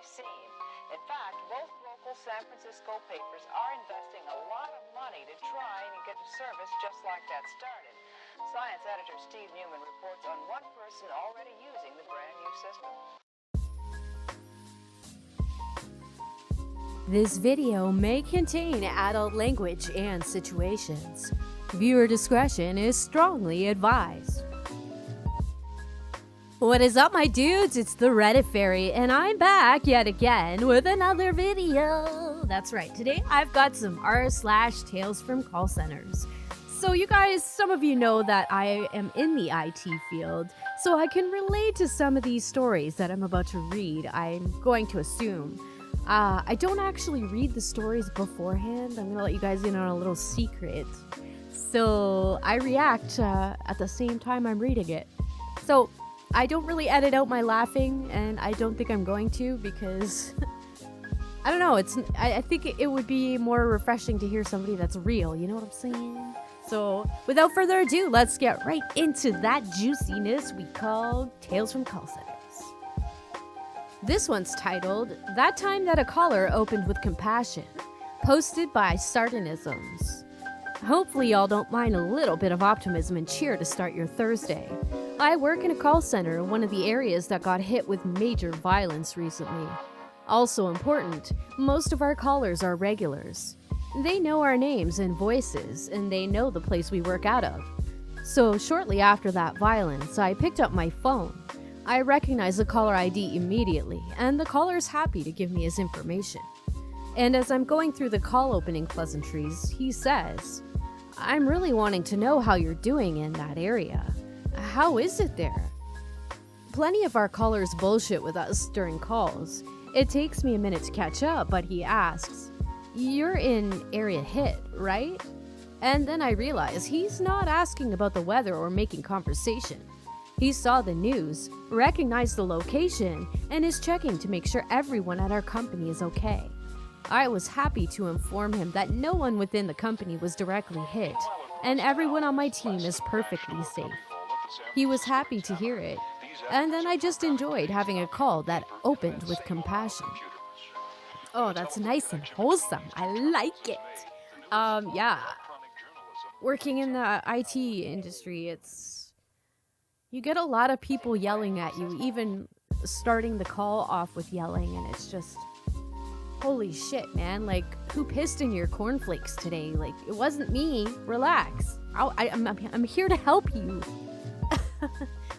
seen. In fact, both local San Francisco papers are investing a lot of money to try and get a service just like that started. Science editor Steve Newman reports on one person already using the brand new system. This video may contain adult language and situations. Viewer discretion is strongly advised. What is up, my dudes? It's the Reddit Fairy, and I'm back yet again with another video. That's right, today I've got some r/Tales from Call Centers. So you guys, some of you know that I am in the IT field, so I can relate to some of these stories that I'm about to read, I'm going to assume. I don't actually read the stories beforehand. I'm gonna let you guys in on a little secret. So I react at the same time I'm reading it. So I don't really edit out my laughing, and I don't think I'm going to because I don't know. I think it would be more refreshing to hear somebody that's real. You know what I'm saying? So without further ado, let's get right into that juiciness we call Tales from Call Centers. This one's titled, That Time That a Caller Opened with Compassion, posted by Sardonisms. Hopefully y'all don't mind a little bit of optimism and cheer to start your Thursday. I work in a call center in one of the areas that got hit with major violence recently. Also important, most of our callers are regulars. They know our names and voices, and they know the place we work out of. So shortly after that violence, I picked up my phone. I recognized the caller ID immediately, and the caller's happy to give me his information. And as I'm going through the call opening pleasantries, he says, I'm really wanting to know how you're doing in that area. How is it there? Plenty of our callers bullshit with us during calls. It takes me a minute to catch up, but he asks, You're in area hit, right? And then I realize he's not asking about the weather or making conversation. He saw the news, recognized the location, and is checking to make sure everyone at our company is okay. I was happy to inform him that no one within the company was directly hit, and everyone on my team is perfectly safe. He was happy to hear it, and then I just enjoyed having a call that opened with compassion. Oh, that's nice and wholesome. I like it. Yeah. Working in the IT industry, you get a lot of people yelling at you, even starting the call off with yelling, and it's just, holy shit, man. Like, who pissed in your cornflakes today? Like, it wasn't me. Relax. I'm here to help you.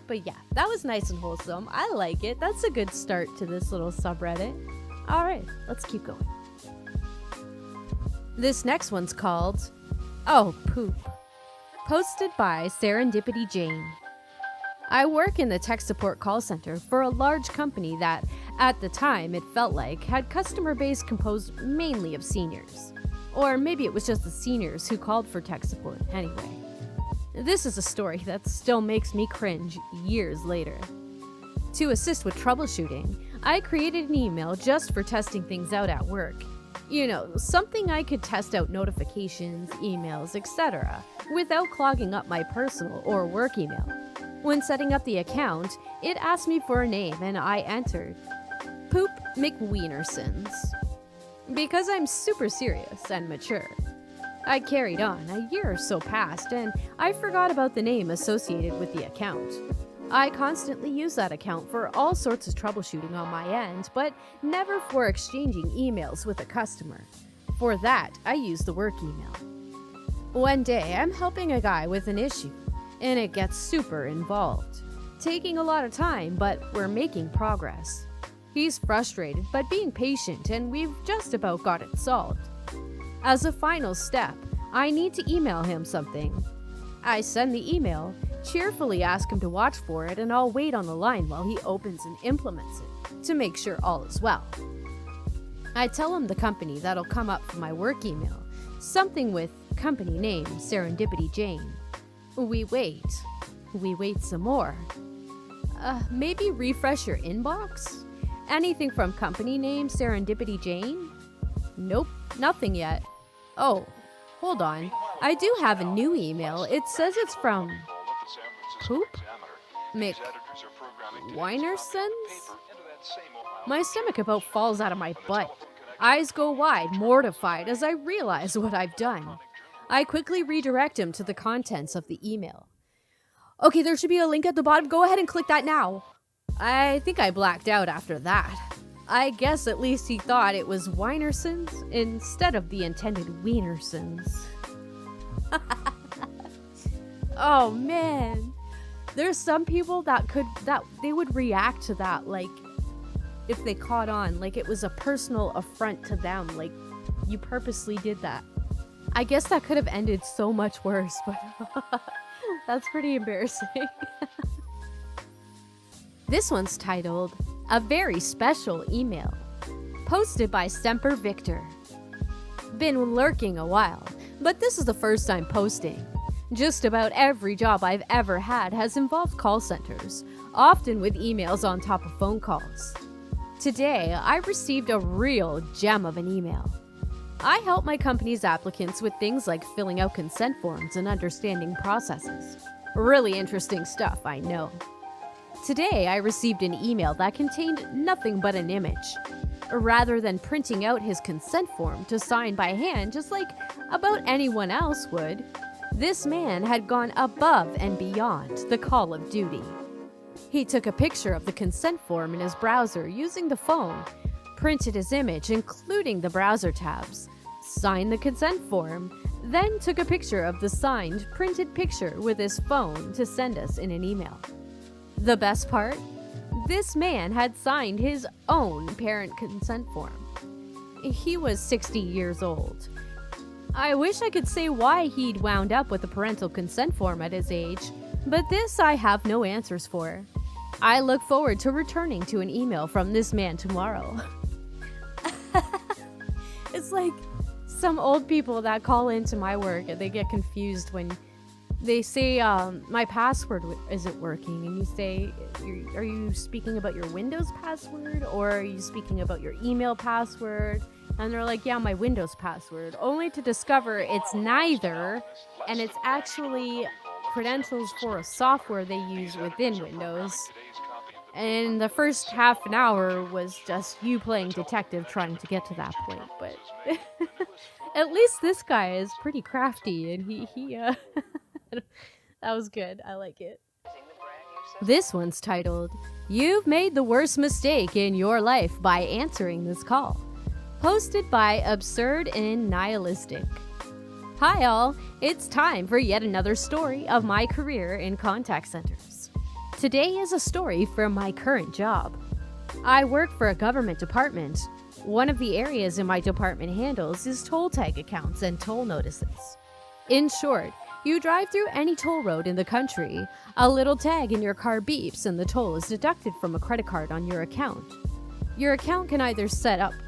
But yeah, that was nice and wholesome. I like it. That's a good start to this little subreddit. All right, let's keep going. This next one's called, Oh, Poop, posted by SerendipityJane. I work in the tech support call center for a large company that, at the time, it felt like, had customer base composed mainly of seniors. Or maybe it was just the seniors who called for tech support anyway. This is a story that still makes me cringe years later. To assist with troubleshooting, I created an email just for testing things out at work. You know, something I could test out notifications, emails, etc. without clogging up my personal or work email. When setting up the account, it asked me for a name and I entered Poop McWienersons. Because I'm super serious and mature. I carried on. A year or so passed and I forgot about the name associated with the account. I constantly use that account for all sorts of troubleshooting on my end, but never for exchanging emails with a customer. For that, I use the work email. One day, I'm helping a guy with an issue, and it gets super involved. Taking a lot of time, but we're making progress. He's frustrated, but being patient, and we've just about got it solved. As a final step, I need to email him something. I send the email, cheerfully ask him to watch for it, and I'll wait on the line while he opens and implements it to make sure all is well. I tell him the company that'll come up for my work email, something with company name SerendipityJane. We wait some more. Maybe refresh your inbox? Anything from company name SerendipityJane? Nope, nothing yet. Oh, hold on. I do have a new email. It says it's from Poop McWienersons? My stomach about falls out of my butt. Eyes go wide, mortified as I realize what I've done. I quickly redirect him to the contents of the email. Okay, there should be a link at the bottom. Go ahead and click that now. I think I blacked out after that. I guess at least he thought it was Weinersons instead of the intended Wienersons. Oh man. There's some people that they would react to that like if they caught on, like it was a personal affront to them, like you purposely did that. I guess that could have ended so much worse, but that's pretty embarrassing. This one's titled, A Very Special Email, posted by sempervictor. Been lurking a while, but this is the first time posting. Just about every job I've ever had has involved call centers, often with emails on top of phone calls. Today, I received a real gem of an email. I help my company's applicants with things like filling out consent forms and understanding processes. Really interesting stuff, I know. Today, I received an email that contained nothing but an image. Rather than printing out his consent form to sign by hand just like about anyone else would, this man had gone above and beyond the call of duty. He took a picture of the consent form in his browser using the phone, printed his image including the browser tabs, signed the consent form, then took a picture of the signed, printed picture with his phone to send us in an email. The best part? This man had signed his own parent consent form. He was 60 years old. I wish I could say why he'd wound up with a parental consent form at his age, but this I have no answers for. I look forward to returning to an email from this man tomorrow. It's like some old people that call into my work and they get confused when they say, my password isn't working, and you say, are you speaking about your Windows password, or are you speaking about your email password? And they're like, yeah, my Windows password, only to discover it's neither, and it's actually credentials for a software they use within Windows. And the first half an hour was just you playing detective trying to get to that point, but at least this guy is pretty crafty, and he that was good. I like it. This one's titled, You've Made the Worst Mistake in Your Life by Answering This Call, posted by Absurd-n-Nihilistic. Hi all, it's time for yet another story of my career in contact centers. Today is a story from my current job. I work for a government department. One of the areas in my department handles is toll tag accounts and toll notices. In short, you drive through any toll road in the country, a little tag in your car beeps and the toll is deducted from a credit card on your account. Your account can either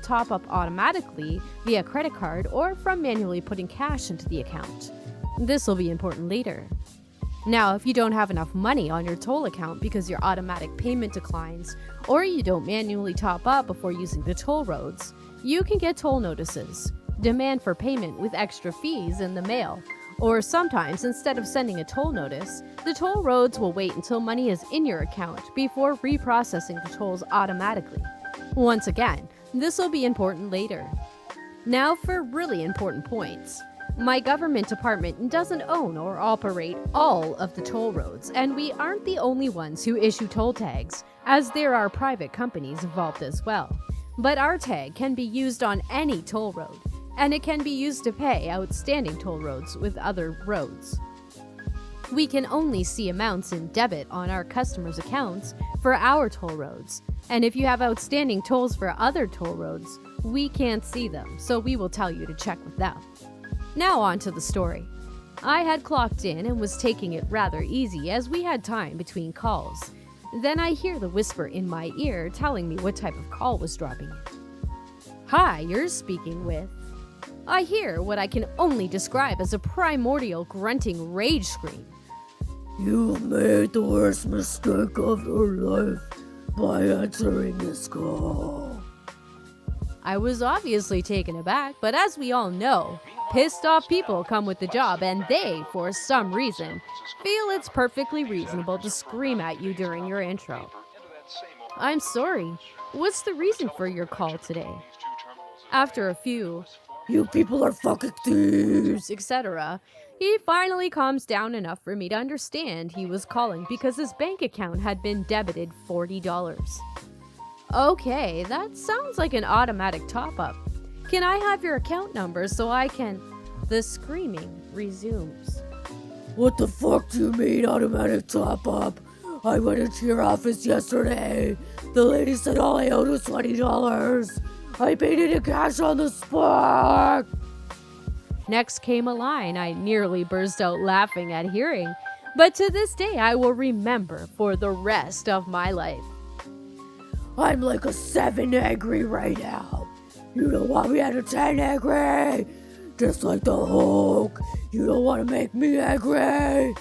top up automatically via credit card or from manually putting cash into the account. This will be important later. Now, if you don't have enough money on your toll account because your automatic payment declines, or you don't manually top up before using the toll roads, you can get toll notices, demand for payment with extra fees in the mail, or sometimes instead of sending a toll notice, the toll roads will wait until money is in your account before reprocessing the tolls automatically. Once again, this will be important later. Now for really important points. My government department doesn't own or operate all of the toll roads, and we aren't the only ones who issue toll tags, as there are private companies involved as well. But our tag can be used on any toll road, and it can be used to pay outstanding toll roads with other roads. We can only see amounts in debit on our customers' accounts for our toll roads, and if you have outstanding tolls for other toll roads, we can't see them, so we will tell you to check with them. Now on to the story. I had clocked in and was taking it rather easy as we had time between calls. Then I hear the whisper in my ear telling me what type of call was dropping in. Hi, you're speaking with... I hear what I can only describe as a primordial grunting rage scream. You made the worst mistake of your life by answering this call. I was obviously taken aback, but as we all know, pissed off people come with the job and they, for some reason, feel it's perfectly reasonable to scream at you during your intro. I'm sorry. What's the reason for your call today? After a few, You people are fucking thieves. etc., he finally calms down enough for me to understand he was calling because his bank account had been debited $40. Okay, that sounds like an automatic top-up. Can I have your account number so I can... The screaming resumes. What the fuck do you mean automatic top-up? I went into your office yesterday. The lady said all I owed was $20. I paid it in cash on the spot. Next came a line I nearly burst out laughing at hearing, but to this day I will remember for the rest of my life. I'm like a 7 angry right now. You don't want me at a 10 angry. Just like the Hulk. You don't want to make me angry.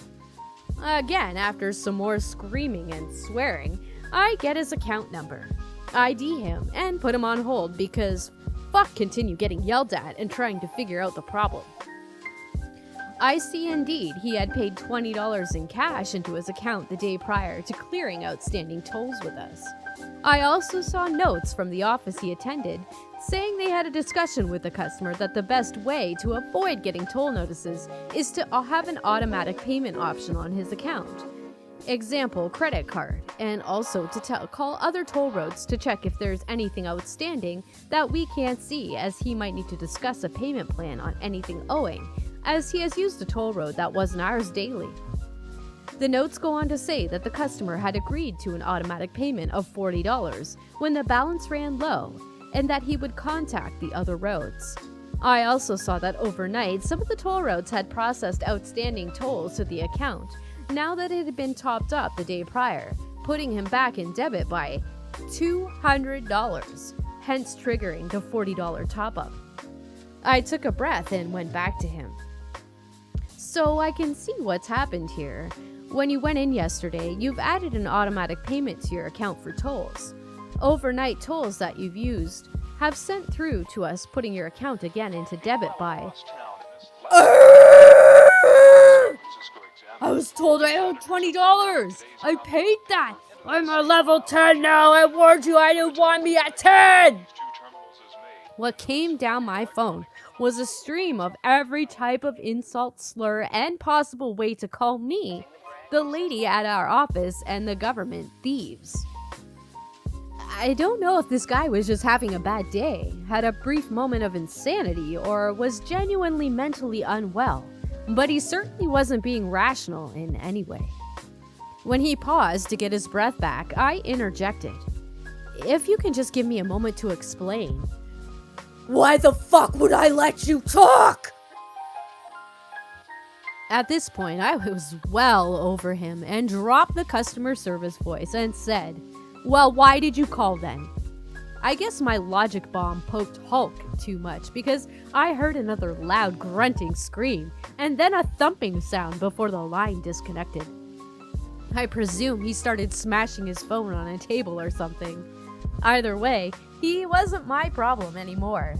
Again, after some more screaming and swearing, I get his account number, ID him, and put him on hold because fuck continue getting yelled at and trying to figure out the problem. I see indeed he had paid $20 in cash into his account the day prior to clearing outstanding tolls with us. I also saw notes from the office he attended saying they had a discussion with the customer that the best way to avoid getting toll notices is to have an automatic payment option on his account. Example, credit card, and also to call other toll roads to check if there's anything outstanding that we can't see, as he might need to discuss a payment plan on anything owing, as he has used a toll road that wasn't ours daily. The notes go on to say that the customer had agreed to an automatic payment of $40 when the balance ran low, and that he would contact the other roads. I also saw that overnight, some of the toll roads had processed outstanding tolls to the account, now that it had been topped up the day prior, putting him back in debit by $200, hence triggering the $40 top-up. I took a breath and went back to him. So I can see what's happened here. When you went in yesterday, you've added an automatic payment to your account for tolls. Overnight tolls that you've used have sent through to us, putting your account again into debit by... I was told I owed $20. I paid that. I'm a level 10 now. I warned you I didn't want me at 10. What came down my phone was a stream of every type of insult, slur, and possible way to call me, the lady at our office, and the government thieves. I don't know if this guy was just having a bad day, had a brief moment of insanity, or was genuinely mentally unwell, but he certainly wasn't being rational in any way. When he paused to get his breath back, I interjected. If you can just give me a moment to explain. Why the fuck would I let you talk? At this point, I was well over him and dropped the customer service voice and said, "Well, why did you call then?" I guess my logic bomb poked Hulk too much because I heard another loud grunting scream and then a thumping sound before the line disconnected. I presume he started smashing his phone on a table or something. Either way, he wasn't my problem anymore.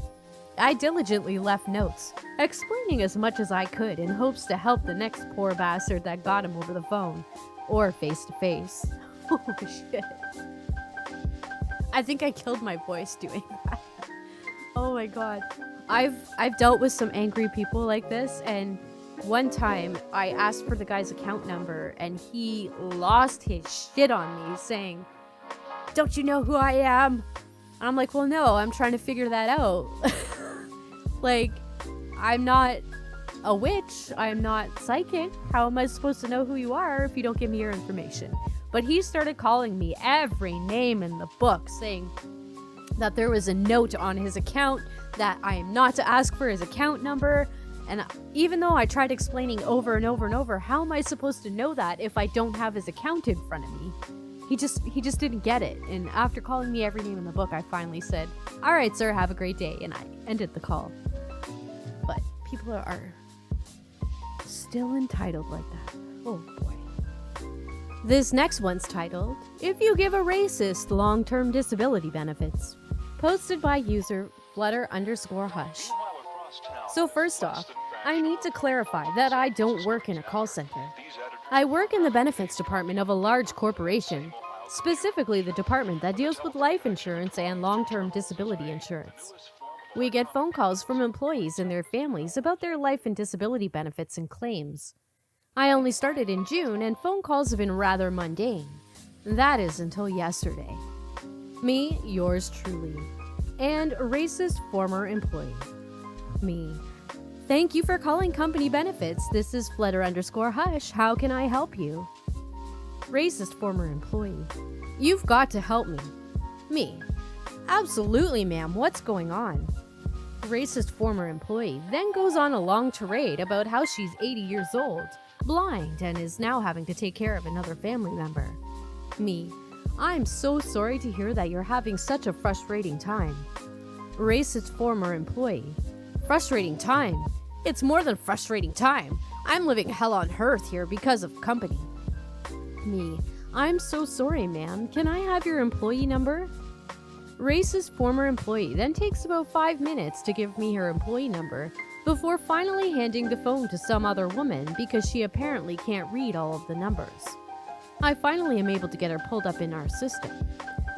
I diligently left notes, explaining as much as I could in hopes to help the next poor bastard that got him over the phone, or face to face. Oh shit. I think I killed my voice doing that. Oh my god. I've dealt with some angry people like this, and one time I asked for the guy's account number and he lost his shit on me saying, "Don't you know who I am?" And I'm like, "Well, no, I'm trying to figure that out." Like, I'm not a witch, I'm not psychic. How am I supposed to know who you are if you don't give me your information? But he started calling me every name in the book, saying that there was a note on his account, that I am not to ask for his account number. And even though I tried explaining over and over and over, how am I supposed to know that if I don't have his account in front of me? He just didn't get it. And after calling me every name in the book, I finally said, "All right, sir, have a great day." And I ended the call. But people are still entitled like that. Oh boy. This next one's titled, "If You Give a Racist Long-Term Disability Benefits," posted by user flutter_hush. So first off, I need to clarify that I don't work in a call center. I work in the benefits department of a large corporation, specifically the department that deals with life insurance and long-term disability insurance. We get phone calls from employees and their families about their life and disability benefits and claims. I only started in June, and phone calls have been rather mundane. That is until yesterday. Me, yours truly, and racist former employee. Me. Thank you for calling company benefits. This is Flutter_Hush. How can I help you? Racist former employee. You've got to help me. Me. Absolutely, ma'am. What's going on? Racist former employee then goes on a long tirade about how she's 80 years old, blind, and is now having to take care of another family member. Me. I'm so sorry to hear that you're having such a frustrating time. Racist former employee. Frustrating time? It's more than frustrating time. I'm living hell on earth here because of company. Me. I'm so sorry, ma'am. Can I have your employee number? Racist former employee then takes about 5 minutes to give me her employee number before finally handing the phone to some other woman because she apparently can't read all of the numbers. I finally am able to get her pulled up in our system.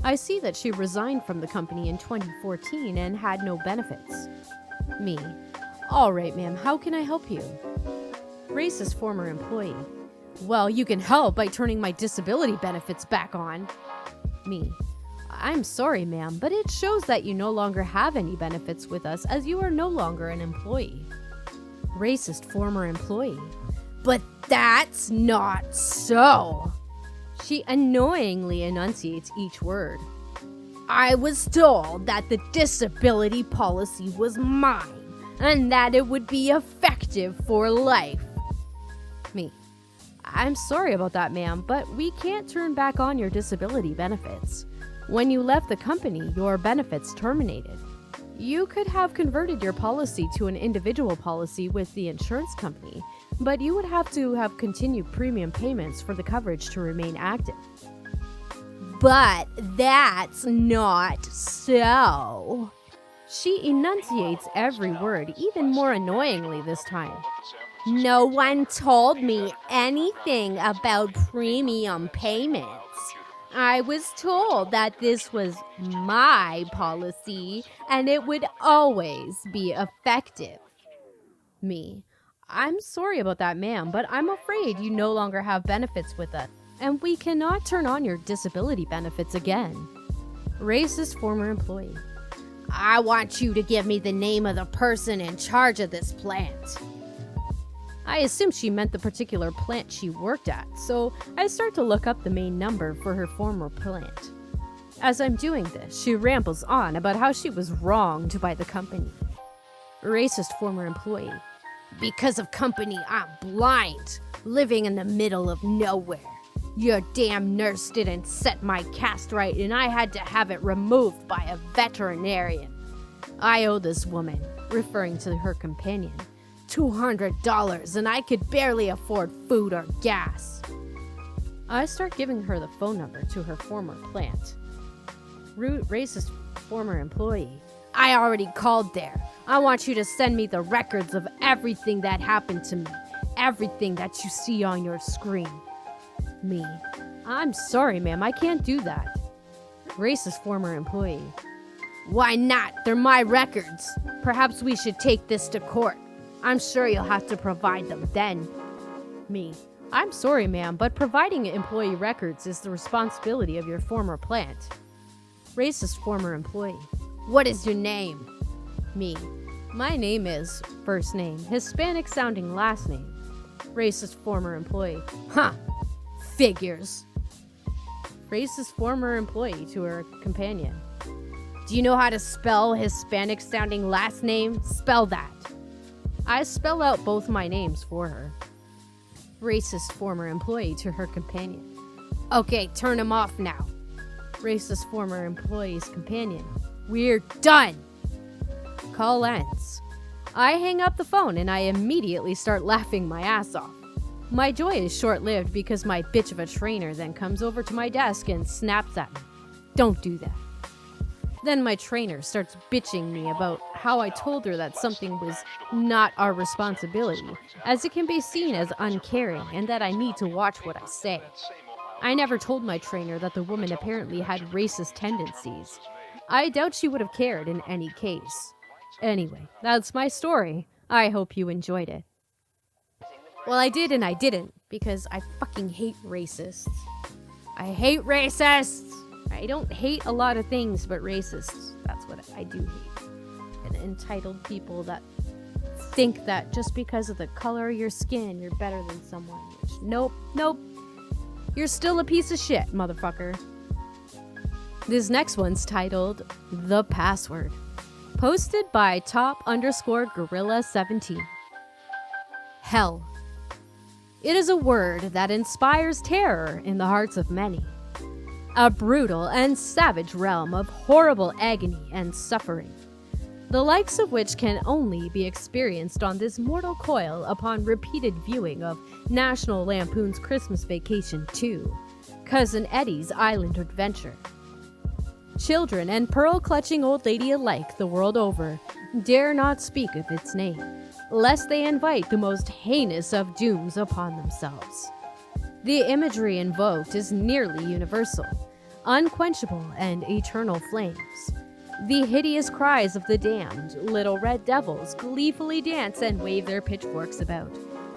I see that she resigned from the company in 2014 and had no benefits. Me. All right, ma'am, how can I help you? Racist former employee. Well, you can help by turning my disability benefits back on. Me. I'm sorry, ma'am, but it shows that you no longer have any benefits with us as you are no longer an employee. Racist former employee. But that's not so. She annoyingly enunciates each word. I was told that the disability policy was mine and that it would be effective for life. Me. I'm sorry about that, ma'am, but we can't turn back on your disability benefits. When you left the company, your benefits terminated. You could have converted your policy to an individual policy with the insurance company, but you would have to have continued premium payments for the coverage to remain active. But that's not so. She enunciates every word, even more annoyingly this time. No one told me anything about premium payments. I was told that this was my policy and it would always be effective. Me. I'm sorry about that, ma'am, but I'm afraid you no longer have benefits with us, and we cannot turn on your disability benefits again. Racist former employee. I want you to give me the name of the person in charge of this plant. I assumed she meant the particular plant she worked at, so I start to look up the main number for her former plant. As I'm doing this, she rambles on about how she was wronged by the company. Racist former employee. Because of company, I'm blind, living in the middle of nowhere. Your damn nurse didn't set my cast right and I had to have it removed by a veterinarian. I owe this woman, referring to her companion, $200 and I could barely afford food or gas. I start giving her the phone number to her former plant. Racist former employee. I already called there. I want you to send me the records of everything that happened to me. Everything that you see on your screen. Me. I'm sorry, ma'am. I can't do that. Racist former employee. Why not? They're my records. Perhaps we should take this to court. I'm sure you'll have to provide them then. Me. I'm sorry, ma'am, but providing employee records is the responsibility of your former plant. Racist former employee. What is your name? Me. My name is, first name, Hispanic sounding last name. Racist former employee. Huh. Figures. Racist former employee to her companion. Do you know how to spell Hispanic sounding last name? Spell that. I spell out both my names for her. Racist former employee to her companion. Okay, turn him off now. Racist former employee's companion. We're done. Call ends. I hang up the phone and I immediately start laughing my ass off. My joy is short-lived because my bitch of a trainer then comes over to my desk and snaps at me. Don't do that. Then my trainer starts bitching me about how I told her that something was not our responsibility, as it can be seen as uncaring and that I need to watch what I say. I never told my trainer that the woman apparently had racist tendencies. I doubt she would have cared in any case. Anyway, that's my story. I hope you enjoyed it. Well, I did and I didn't, because I fucking hate racists. I hate racists! I don't hate a lot of things, but racists, that's what I do hate. And entitled people that think that just because of the color of your skin, you're better than someone. Which, nope. You're still a piece of shit, motherfucker. This next one's titled, The Password. Posted by top_gorilla17. Hell. It is a word that inspires terror in the hearts of many. A brutal and savage realm of horrible agony and suffering, the likes of which can only be experienced on this mortal coil upon repeated viewing of National Lampoon's Christmas Vacation 2, Cousin Eddie's Island Adventure. Children and pearl-clutching old lady alike the world over dare not speak of its name, lest they invite the most heinous of dooms upon themselves. The imagery invoked is nearly universal, unquenchable and eternal flames. The hideous cries of the damned little red devils gleefully dance and wave their pitchforks about,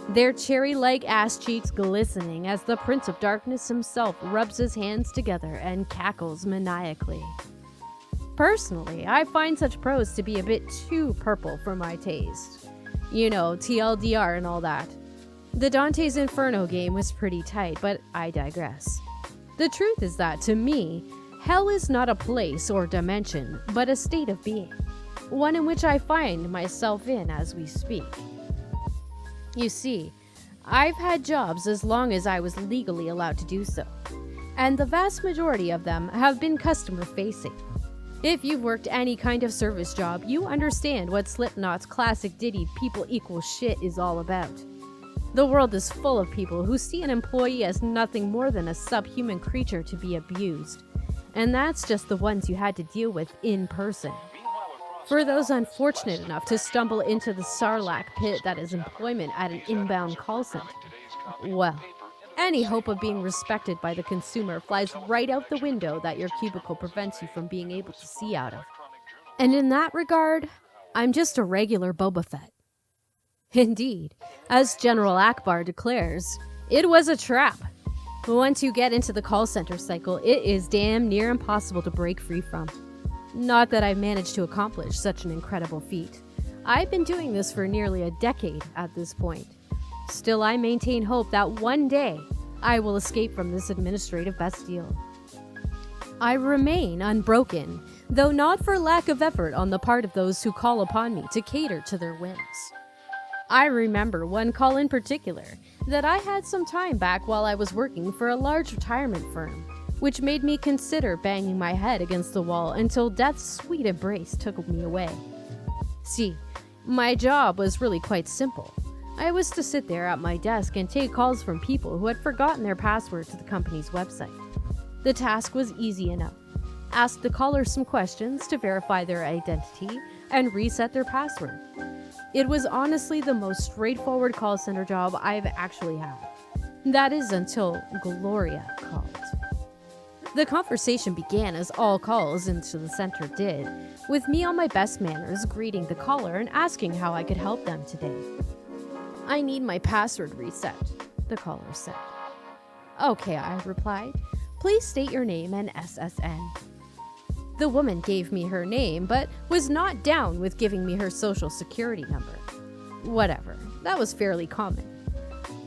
their cherry-like ass cheeks glistening as the Prince of Darkness himself rubs his hands together and cackles maniacally. Personally, I find such prose to be a bit too purple for my taste. You know, TLDR and all that. The Dante's Inferno game was pretty tight, but I digress. The truth is that, to me, hell is not a place or dimension, but a state of being, one in which I find myself in as we speak. You see, I've had jobs as long as I was legally allowed to do so, and the vast majority of them have been customer-facing. If you've worked any kind of service job, you understand what Slipknot's classic ditty "People Equal Shit" is all about. The world is full of people who see an employee as nothing more than a subhuman creature to be abused, and that's just the ones you had to deal with in person. For those unfortunate enough to stumble into the sarlacc pit that is employment at an inbound call center, well, any hope of being respected by the consumer flies right out the window that your cubicle prevents you from being able to see out of. And in that regard, I'm just a regular Boba Fett. Indeed, as General Akbar declares, it was a trap. Once you get into the call center cycle, it is damn near impossible to break free from. Not that I've managed to accomplish such an incredible feat. I've been doing this for nearly a decade at this point. Still, I maintain hope that one day I will escape from this administrative bastille. I remain unbroken, though not for lack of effort on the part of those who call upon me to cater to their whims. I remember one call in particular that I had some time back while I was working for a large retirement firm, which made me consider banging my head against the wall until death's sweet embrace took me away. See, my job was really quite simple. I was to sit there at my desk and take calls from people who had forgotten their password to the company's website. The task was easy enough. Ask the caller some questions to verify their identity and reset their password. It was honestly the most straightforward call center job I've actually had. That is until Gloria called. The conversation began, as all calls into the center did, with me on my best manners greeting the caller and asking how I could help them today. "I need my password reset," the caller said. "Okay," I replied. "Please state your name and SSN." The woman gave me her name, but was not down with giving me her social security number. Whatever, that was fairly common.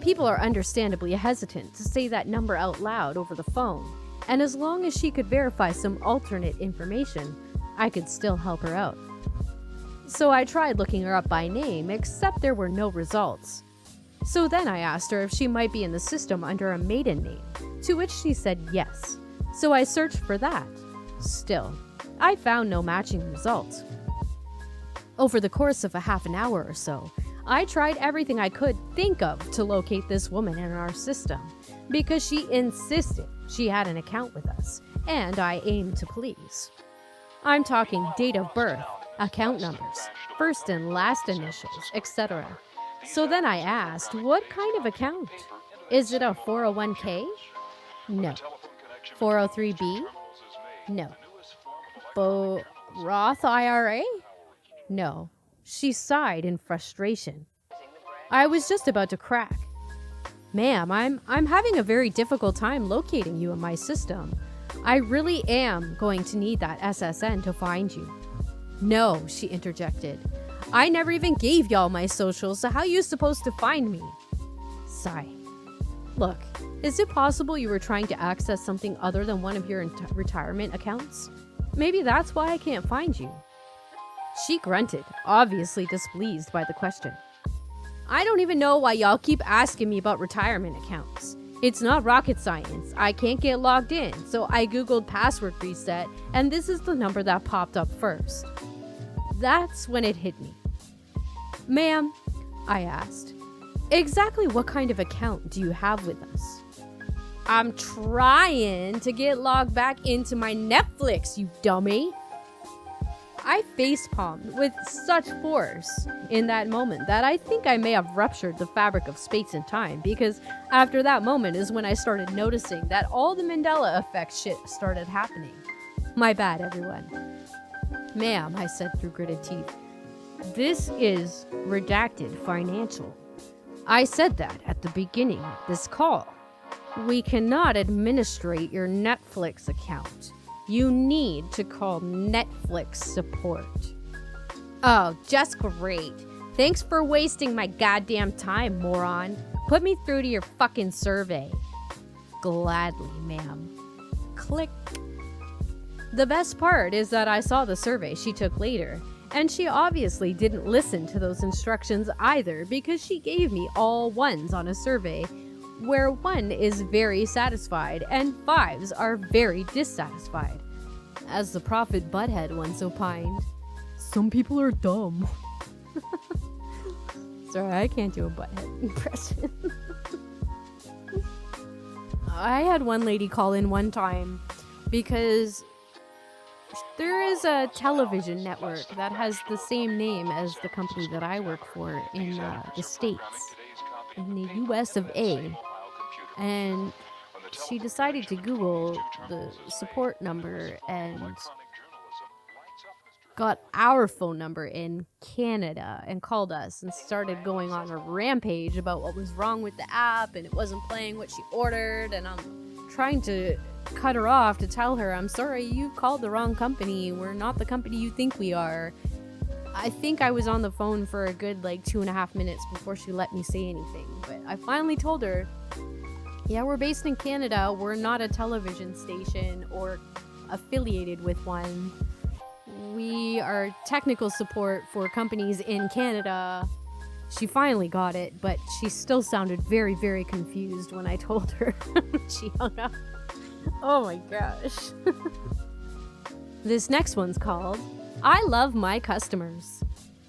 People are understandably hesitant to say that number out loud over the phone, and as long as she could verify some alternate information, I could still help her out. So I tried looking her up by name, except there were no results. So then I asked her if she might be in the system under a maiden name, to which she said yes. So I searched for that. Still, I found no matching results. Over the course of a half an hour or so, I tried everything I could think of to locate this woman in our system, because she insisted she had an account with us, and I aimed to please. I'm talking date of birth, account numbers, first and last initials, etc. So then I asked, what kind of account? Is it a 401k? No. 403B? No. Roth IRA? No. She sighed in frustration. I was just about to crack. Ma'am, I'm having a very difficult time locating you in my system. I really am going to need that SSN to find you. No, she interjected. I never even gave y'all my socials, so how you supposed to find me? Sigh. Look, is it possible you were trying to access something other than one of your retirement accounts? Maybe that's why I can't find you. She grunted, obviously displeased by the question. I don't even know why y'all keep asking me about retirement accounts. It's not rocket science. I can't get logged in, so I googled password reset, and this is the number that popped up first. That's when it hit me. Ma'am, I asked, exactly what kind of account do you have with us? I'm trying to get logged back into my Netflix, you dummy. I facepalmed with such force in that moment that I think I may have ruptured the fabric of space and time, because after that moment is when I started noticing that all the Mandela effect shit started happening. My bad, everyone. Ma'am, I said through gritted teeth, this is redacted financial. I said that at the beginning of this call. We cannot administrate your Netflix account. You need to call Netflix support. Oh, just great. Thanks for wasting my goddamn time, moron. Put me through to your fucking survey. Gladly, ma'am. Click. The best part is that I saw the survey she took later, and she obviously didn't listen to those instructions either, because she gave me all ones on a survey where 1 is very satisfied and 5s are very dissatisfied. As the prophet Butthead once opined, some people are dumb. Sorry, I can't do a Butthead impression. I had one lady call in one time because there is a television network that has the same name as the company that I work for in the States, in the US of A. And she decided to Google the support number and got our phone number in Canada and called us and started going on a rampage about what was wrong with the app and it wasn't playing what she ordered. And I'm trying to cut her off to tell her, I'm sorry, you called the wrong company. We're not the company you think we are. I think I was on the phone for a good 2.5 minutes before she let me say anything. But I finally told her, yeah, we're based in Canada. We're not a television station or affiliated with one. We are technical support for companies in Canada. She finally got it, but she still sounded very, very confused when I told her. She hung up. Oh my gosh. This next one's called I Love My Customers.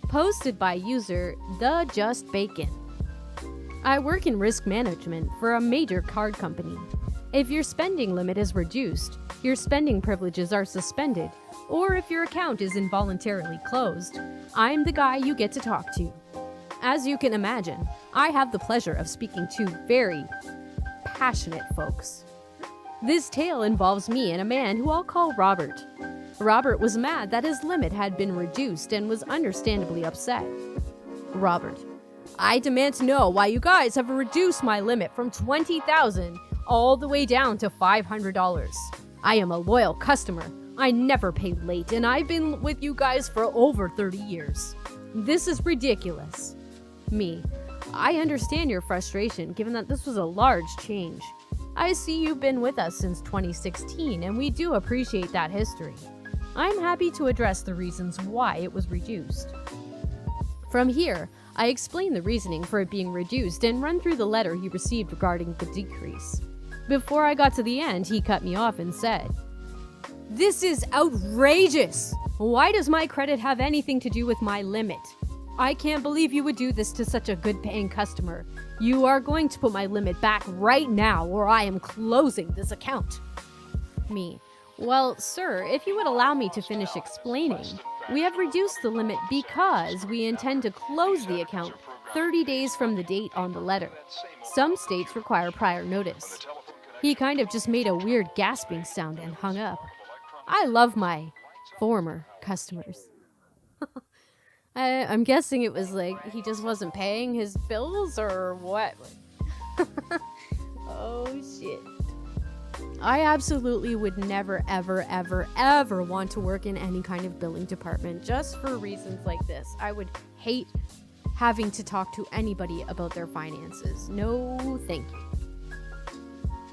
Posted by user The Just Bacon. I work in risk management for a major card company. If your spending limit is reduced, your spending privileges are suspended, or if your account is involuntarily closed, I'm the guy you get to talk to. As you can imagine, I have the pleasure of speaking to very passionate folks. This tale involves me and a man who I'll call Robert. Robert was mad that his limit had been reduced and was understandably upset. Robert: I demand to know why you guys have reduced my limit from $20,000 all the way down to $500. I am a loyal customer. I never pay late, and I've been with you guys for over 30 years. This is ridiculous. Me: I understand your frustration, given that this was a large change. I see you've been with us since 2016, and we do appreciate that history. I'm happy to address the reasons why it was reduced. From here, I explain the reasoning for it being reduced and run through the letter he received regarding the decrease. Before I got to the end, he cut me off and said, "This is outrageous! Why does my credit have anything to do with my limit? I can't believe you would do this to such a good paying customer. You are going to put my limit back right now or I am closing this account." Me: Well, sir, if you would allow me to finish explaining, we have reduced the limit because we intend to close the account 30 days from the date on the letter. Some states require prior notice. He kind of just made a weird gasping sound and hung up. I love my former customers. I'm guessing it was like he just wasn't paying his bills or what? Oh shit. I absolutely would never, ever, ever, ever want to work in any kind of billing department just for reasons like this. I would hate having to talk to anybody about their finances. No, thank you.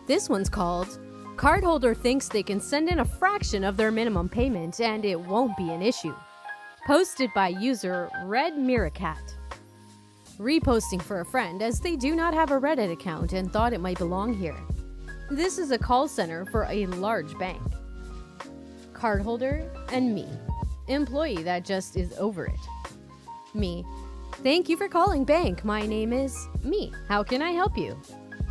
This one's called Cardholder Thinks They Can Send in a Fraction of Their Minimum Payment and It Won't Be an Issue. Posted by user Red Miracat. Reposting for a friend as they do not have a Reddit account and thought it might belong here. This is a call center for a large bank. Cardholder and me. Employee that just is over it. Me. Thank you for calling bank. My name is me. How can I help you?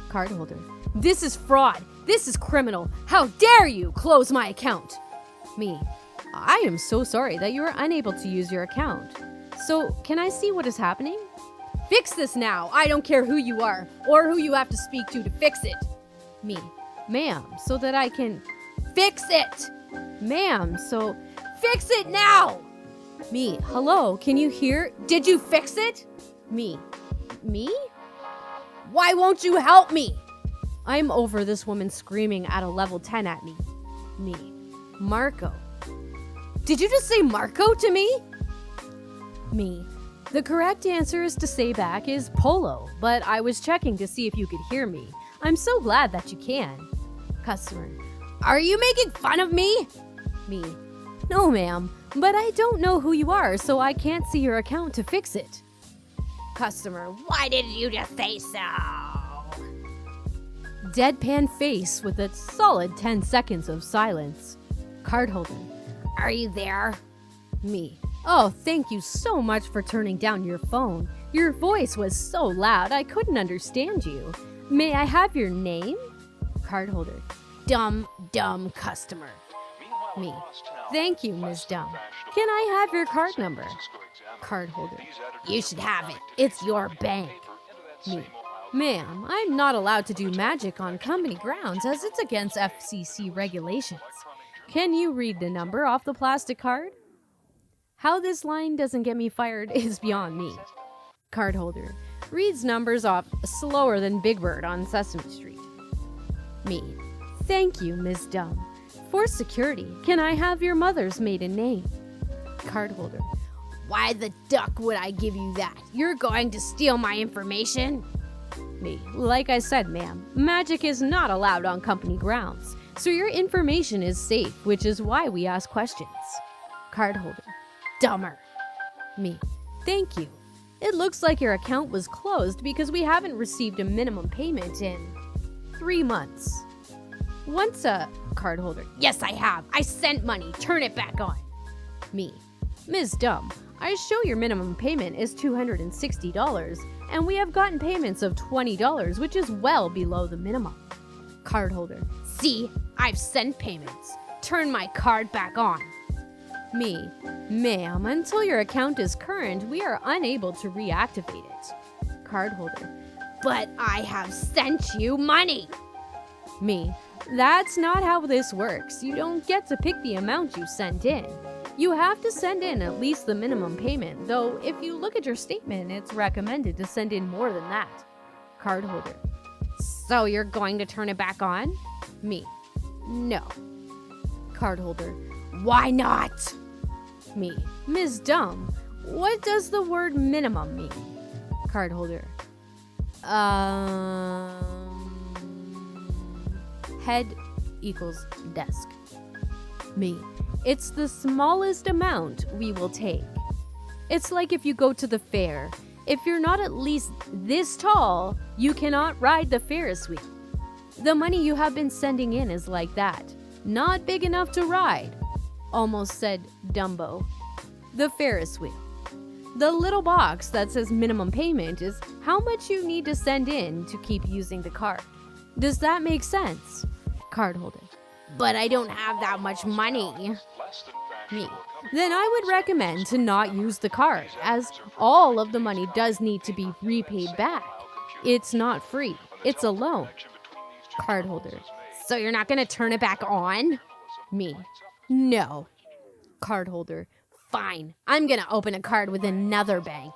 Cardholder. This is fraud. This is criminal. How dare you close my account? Me. I am so sorry that you are unable to use your account. So, can I see what is happening? Fix this now. I don't care who you are or who you have to speak to fix it. Me. Ma'am, so that I can fix it. Ma'am, so fix it now. Me. Hello, can you hear? Did you fix it? Me. Me? Why won't you help me? I'm over this woman screaming at a level 10 at me. Me. Marco. Did you just say Marco to me? Me. The correct answer is to say back is Polo, but I was checking to see if you could hear me. I'm so glad that you can. Customer. Are you making fun of me? Me. No, ma'am, but I don't know who you are, so I can't see your account to fix it. Customer. Why didn't you just say so? Deadpan face with a solid 10 seconds of silence. Cardholder. Are you there? Me. Oh, thank you so much for turning down your phone. Your voice was so loud I couldn't understand you. May I have your name? Cardholder. Dumb customer. Me. Thank you, Ms. Dumb. Can I have your card number? Cardholder. You should have it. It's your bank. Me. Ma'am, I'm not allowed to do magic on company grounds as it's against FCC regulations. Can you read the number off the plastic card? How this line doesn't get me fired is beyond me. Cardholder. Reads numbers off slower than Big Bird on Sesame Street. Me. Thank you, Ms. Dumb. For security, can I have your mother's maiden name? Cardholder. Why the duck would I give you that? You're going to steal my information? Me. Like I said, ma'am, magic is not allowed on company grounds, so your information is safe, which is why we ask questions. Cardholder. Dumber. Me. Thank you. It looks like your account was closed because we haven't received a minimum payment in 3 months. Once a cardholder. Yes, I have. I sent money. Turn it back on. Me. Ms. Dumb, I show your minimum payment is $260, and we have gotten payments of $20, which is well below the minimum. Cardholder. See, I've sent payments. Turn my card back on. Me. Ma'am, until your account is current, we are unable to reactivate it. Cardholder. But I have sent you money. Me. That's not how this works. You don't get to pick the amount you sent in. You have to send in at least the minimum payment, though if you look at your statement, it's recommended to send in more than that. Cardholder. So you're going to turn it back on? Me. No. Cardholder. Why not? Me. Ms. Dumb, what does the word minimum mean? Cardholder. Head equals desk. Me. It's the smallest amount we will take. It's like if you go to the fair. If you're not at least this tall, you cannot ride the Ferris wheel. The money you have been sending in is like that. Not big enough to ride. Almost said Dumbo. The Ferris wheel. The little box that says minimum payment is how much you need to send in to keep using the card. Does that make sense? Cardholder. But I don't have that much money. Me. Then I would recommend to not use the card, as all of the money does need to be repaid back. It's not free. It's a loan. Cardholder. So you're not gonna turn it back on? Me. No. Cardholder. Fine. I'm gonna open a card with another bank.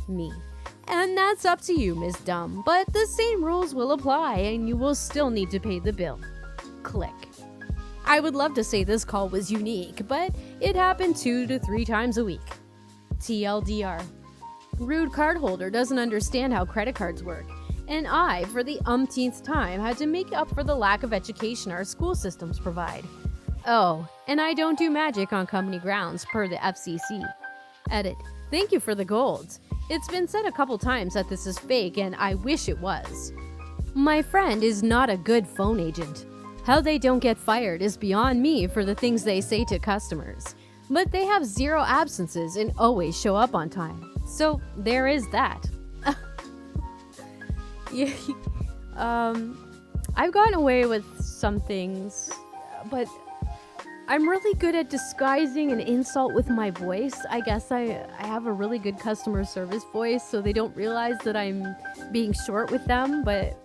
Me. And that's up to you, Miss Dumb, but the same rules will apply and you will still need to pay the bill. Click. I would love to say this call was unique, but it happened 2 to 3 times a week. TLDR. Rude cardholder doesn't understand how credit cards work, and I, for the umpteenth time, had to make up for the lack of education our school systems provide. Oh, and I don't do magic on company grounds per the FCC. Edit. Thank you for the gold. It's been said a couple times that this is fake, and I wish it was. My friend is not a good phone agent. How they don't get fired is beyond me for the things they say to customers. But they have 0 absences and always show up on time. So there is that. Yeah, I've gotten away with some things, but I'm really good at disguising an insult with my voice. I guess I have a really good customer service voice, so they don't realize that I'm being short with them, but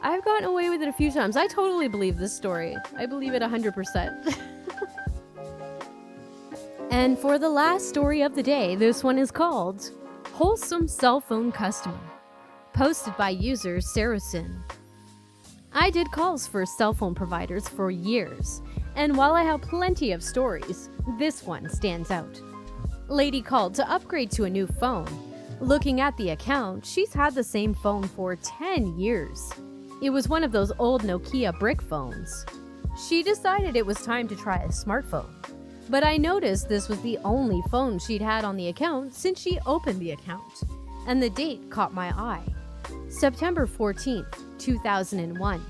I've gotten away with it a few times. I totally believe this story. I believe it 100%. And for the last story of the day, this one is called Wholesome Cell Phone Customer, posted by user Saracen. I did calls for cell phone providers for years, and while I have plenty of stories, this one stands out. Lady called to upgrade to a new phone. Looking at the account, she's had the same phone for 10 years. It was one of those old Nokia brick phones. She decided it was time to try a smartphone. But I noticed this was the only phone she'd had on the account since she opened the account, and the date caught my eye. September 14th, 2001.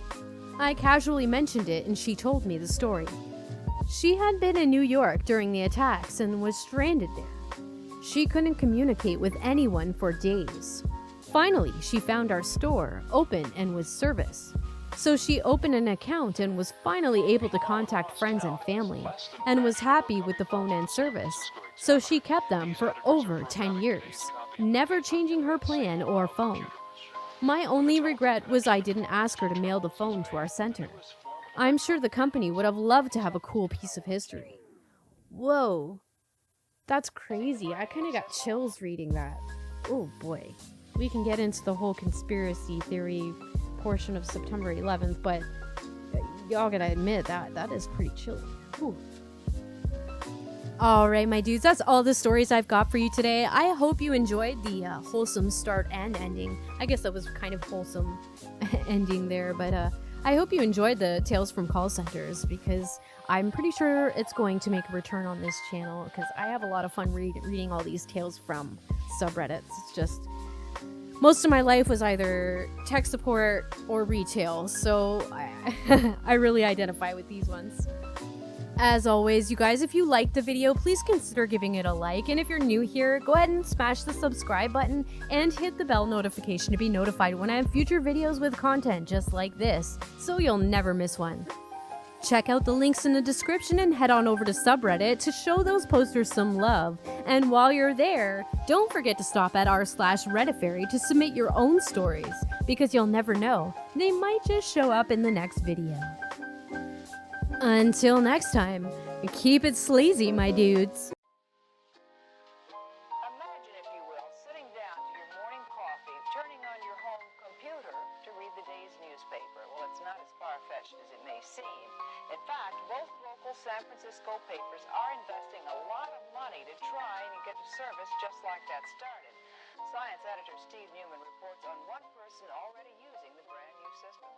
I casually mentioned it and she told me the story. She had been in New York during the attacks and was stranded there. She couldn't communicate with anyone for days. Finally, she found our store open and with service. So she opened an account and was finally able to contact friends and family, and was happy with the phone and service. So she kept them for over 10 years, never changing her plan or phone. My only regret was I didn't ask her to mail the phone to our center. I'm sure the company would have loved to have a cool piece of history. Whoa, that's crazy. I kind of got chills reading that. Oh boy. We can get into the whole conspiracy theory portion of September 11th, but y'all gotta admit that is pretty chilly. Whew. Alright, my dudes, that's all the stories I've got for you today. I hope you enjoyed the wholesome start and ending. I guess that was kind of wholesome ending there, but I hope you enjoyed the Tales from Call Centers, because I'm pretty sure it's going to make a return on this channel, because I have a lot of fun reading all these tales from subreddits. It's just, most of my life was either tech support or retail, so I really identify with these ones. As always, you guys, if you liked the video, please consider giving it a like, and if you're new here, go ahead and smash the subscribe button and hit the bell notification to be notified when I have future videos with content just like this, so you'll never miss one. Check out the links in the description and head on over to subreddit to show those posters some love. And while you're there, don't forget to stop at r/Redditfairy to submit your own stories, because you'll never know, they might just show up in the next video. Until next time, keep it sleazy, my dudes. Imagine, if you will, sitting down to your morning coffee, turning on your home computer to read the day's newspaper. Well, it's not as far-fetched as it may seem. In fact, both local San Francisco papers are investing a lot of money to try and get a service just like that started. Science editor Steve Newman reports on one person already using the brand new system.